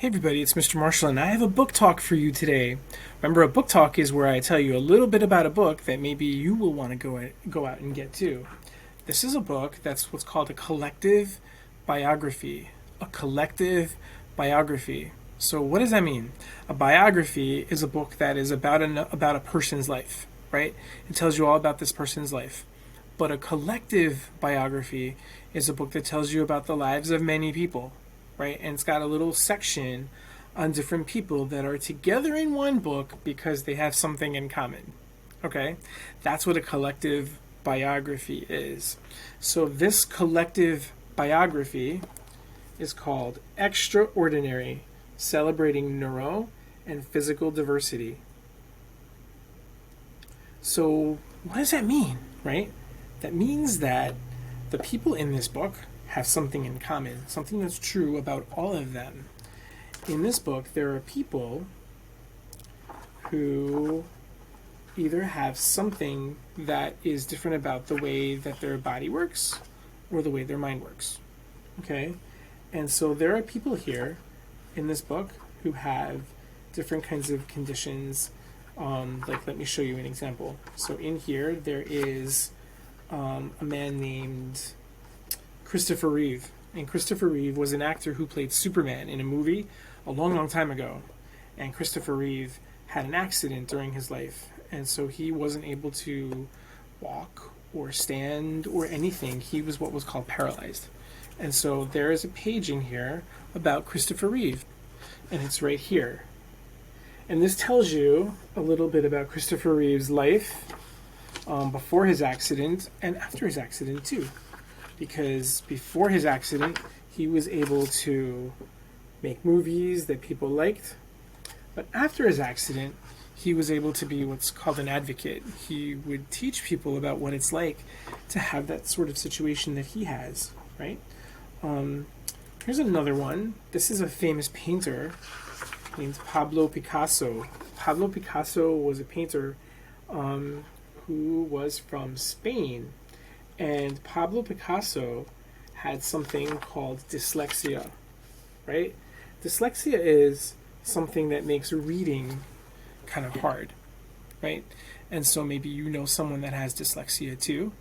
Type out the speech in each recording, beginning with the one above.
Hey everybody, it's Mr. Marshall, and I have a book talk for you today. Remember, a book talk is where I tell you a little bit about a book that maybe you will want to go out and get too. This is a book that's what's called a collective biography. A collective biography. So what does that mean? A biography is a book that is about a person's life, right? It tells you all about this person's life. But a collective biography is a book that tells you about the lives of many people, right? And it's got a little section on different people that are together in one book because they have something in common. Okay? That's what a collective biography is. So this collective biography is called Extraordinary, Celebrating Neuro and Physical Diversity. So what does that mean, right? That means that the people in this book have something in common, something that's true about all of them. In this book, there are people who either have something that is different about the way that their body works or the way their mind works. Okay? And so there are people here in this book who have different kinds of conditions. Like, let me show you an example. So in here, there is a man named Christopher Reeve. And Christopher Reeve was an actor who played Superman in a movie a long, long time ago. And Christopher Reeve had an accident during his life. And so he wasn't able to walk or stand or anything. He was what was called paralyzed. And so there is a page in here about Christopher Reeve. And it's right here. And this tells you a little bit about Christopher Reeve's life before his accident and after his accident too. Because before his accident, he was able to make movies that people liked. But after his accident, he was able to be what's called an advocate. He would teach people about what it's like to have that sort of situation that he has, right? Here's another one. This is a famous painter named Pablo Picasso. Pablo Picasso was a painter who was from Spain. And Pablo Picasso had something called dyslexia, right? Dyslexia is something that makes reading kind of hard, right? And so maybe you know someone that has dyslexia too.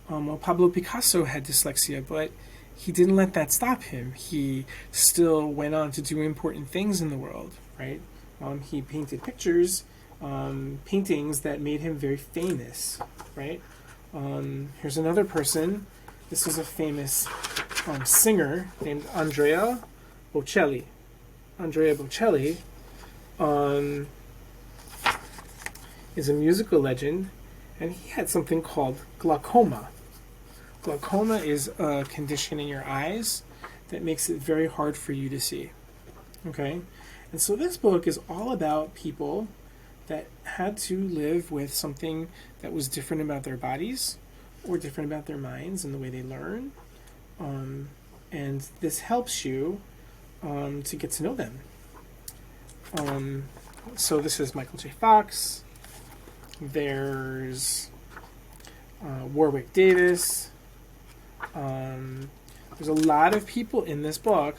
Well, Pablo Picasso had dyslexia, but he didn't let that stop him. He still went on to do important things in the world, right? He painted pictures, paintings that made him very famous, right? Here's another person. This is a famous singer named Andrea Bocelli. Andrea Bocelli is a musical legend, and he had something called glaucoma. Glaucoma is a condition in your eyes that makes it very hard for you to see. Okay? And so this book is all about people that had to live with something that was different about their bodies or different about their minds and the way they learn. And this helps you to get to know them. So this is Michael J. Fox. There's Warwick Davis. There's a lot of people in this book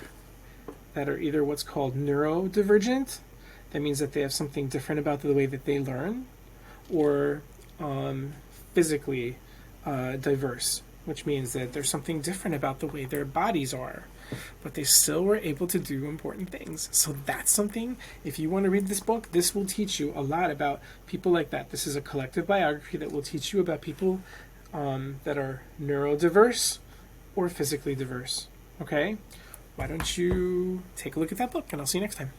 that are either what's called neurodivergent. That means that they have something different about the way that they learn, or physically diverse, which means that there's something different about the way their bodies are, but they still were able to do important things. So that's something, if you want to read this book, this will teach you a lot about people like that. This is a collective biography that will teach you about people that are neurodiverse or physically diverse. Okay? Why don't you take a look at that book, and I'll see you next time.